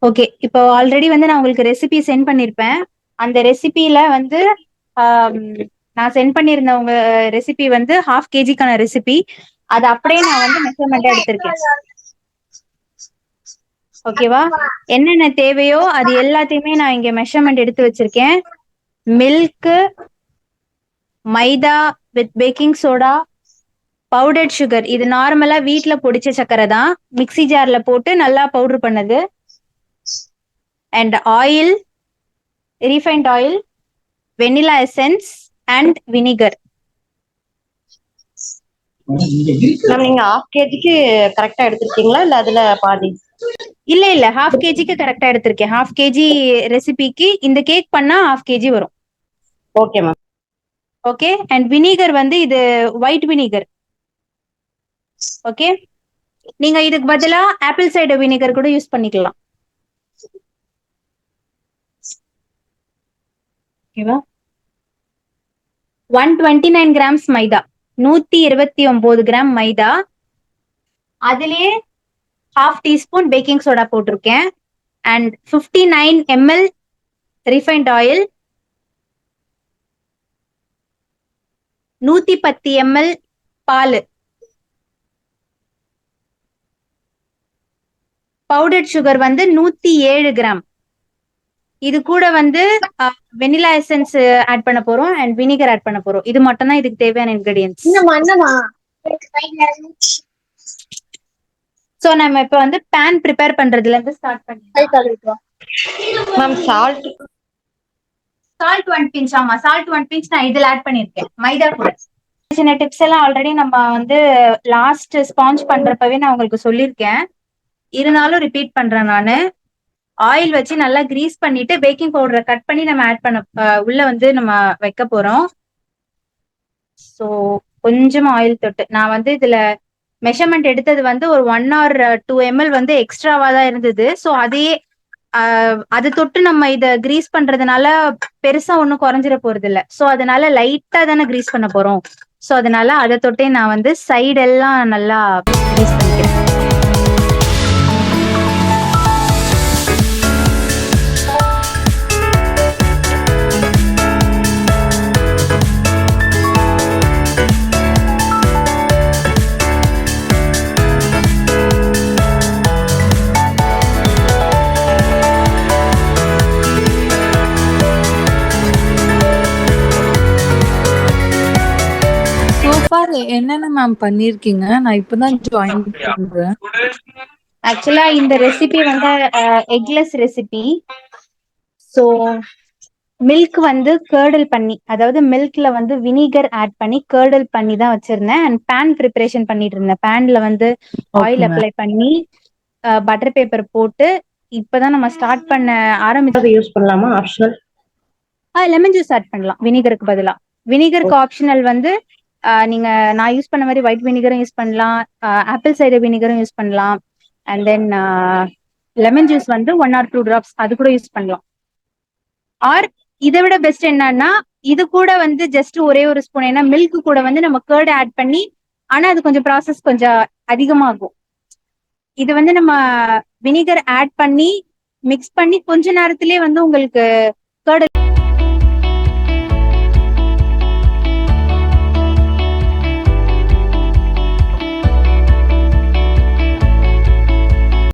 Okay. இப்போ already வந்து நான் உங்களுக்கு ரெசிபி சென்ட் பண்ணிருப்பேன். அந்த ரெசிபில வந்து நான் சென்ட் பண்ணியிருந்த உங்க ரெசிபி வந்து 1/2 kgக்கான ரெசிபி. அது அப்படியே நான் வந்து மெஷர்மெண்டா எடுத்திருக்கேன். ஓகேவா? என்னென்ன தேவையோ அது எல்லாத்தையுமே நான் இங்க மெஷர்மெண்ட் எடுத்து வச்சிருக்கேன். Milk, maida with baking soda, powdered sugar. இது நார்மலா வீட்ல பொடிச்ச சக்கரை தான். மிக்ஸி ஜார்ல போட்டு நல்லா பவுடர் பண்ணது. And oil, refined oil, vanilla essence and vinegar. Ma'am நீங்க 1/2 kgக்கு கரெக்டா எடுத்திருக்கீங்களா இல்ல அதுல பாதி? இல்ல 1/2 kgக்கு கரெக்டா எடுத்திருக்கேன். 1/2 kg ரெசிபிக்கு இந்த கேக் பண்ணா 1/2 kg வரும். Okay ma'am. Okay. And vinegar வந்து இது ஒயிட் வினிகர். ஓகே. நீங்க இதுக்கு பதிலா ஆப்பிள் சைடர் வினிகர் கூட யூஸ் பண்ணிக்கலாம். ஓகேவா? 129 கிராம்ஸ் மைதா, 129 கிராம் மைதா. அதுலயே 1/2 டீஸ்பூன் பேக்கிங் சோடா போட்டிருக்கேன். And 59 ml refined oil, 110 ml பால், பவுடர்ட் சுகர் வந்து 107 கிராம். இது கூட வந்து வெனிலா எசன்ஸ் ஆட் பண்ண போறோம் அண்ட் வினிகர் ஆட் பண்ண போறோம். இது மட்டும் தான் இதுக்கு தேவையான இன்கிரிடியன்ஸ். சோ நம்ம இப்ப வந்து பேன் ப்ரிப்பேர் பண்றதுல இருந்து ஸ்டார்ட் பண்ணிடலாம். Ma'am salt 1 pinch. ஆமா, சால்ட் 1 pinch நான் இதுல ஆட் பண்ணிருக்கேன் மைதா கூட. சின்ன டிப்ஸ் எல்லாம் ஆல்ரெடி நம்ம வந்து லாஸ்ட் ஸ்பாஞ்ச் பண்றப்பவே நான் உங்களுக்கு சொல்லியிருக்கேன். இருந்தாலும் ரிப்பீட் பண்றேன் நானு. ஆயில் வச்சு நல்லா கிரீஸ் பண்ணிட்டு பேக்கிங் பவுடரை கட் பண்ணி நம்ம ஆட் பண்ண உள்ள வந்து நம்ம வைக்க போறோம். ஸோ கொஞ்சம் ஆயில் தொட்டு நான் வந்து இதுல மெஷர்மெண்ட் எடுத்தது வந்து ஒரு 1 or 2 ml வந்து எக்ஸ்ட்ராவா தான் இருந்தது. ஸோ அதையே அது தொட்டு நம்ம இத கிரீஸ் பண்றதுனால பெருசா ஒன்றும் குறைஞ்சிட போறது இல்ல. ஸோ அதனால லைட்டா தானே கிரீஸ் பண்ண போறோம். ஸோ அதனால அதை தொட்டே நான் வந்து சைடெல்லாம் நல்லா கிரீஸ் பண்ணிக்கிறேன். என்னென்ன மேம் பண்ணிருக்கீங்க? நான் இப்பதான் ஜாயின் பண்றேன். ஆக்சுவலா இந்த ரெசிபி வந்து எக்லெஸ் ரெசிபி. ஸோ மில்க் வந்து கேர்டல் பண்ணி, அதாவது மில்க்ல வந்து வினிகர் ஆட் பண்ணி கேர்டல் பண்ணி தான் வச்சிருந்தேன். அண்ட் பேன் ப்ரிப்பரேஷன் பண்ணிட்டு இருந்தேன். பேன்ல வந்து ஆயில் அப்ளை பண்ணி பட்டர் பேப்பர் போட்டு இப்பதான் நம்ம ஸ்டார்ட் பண்ண ஆரம்பிச்சு. யூஸ் பண்ணலாமா? ஆப்ஷனல். லெமன் ஜூஸ் ஆட் பண்ணலாம் வினிகருக்கு பதிலா. வினிகருக்கு ஆப்ஷனல் வந்து நீங்க நான் யூஸ் பண்ண மாதிரி ஒயிட் வினிகரும் யூஸ் பண்ணலாம், ஆப்பிள் சைடர் வினிகரும் யூஸ் பண்ணலாம். அண்ட் தென் லெமன் ஜூஸ் வந்து 1 or 2 drops அது கூட யூஸ் பண்ணலாம். ஆர் இதை விட பெஸ்ட் என்னன்னா இது கூட வந்து ஜஸ்ட் ஒரே ஒரு ஸ்பூன், ஏன்னா மில்க் கூட வந்து நம்ம கேர்டு ஆட் பண்ணி, ஆனா அது கொஞ்சம் ப்ராசஸ் கொஞ்சம் அதிகமாகும். இது வந்து நம்ம வினிகர் ஆட் பண்ணி மிக்ஸ் பண்ணி கொஞ்ச நேரத்திலே வந்து உங்களுக்கு கேர்டு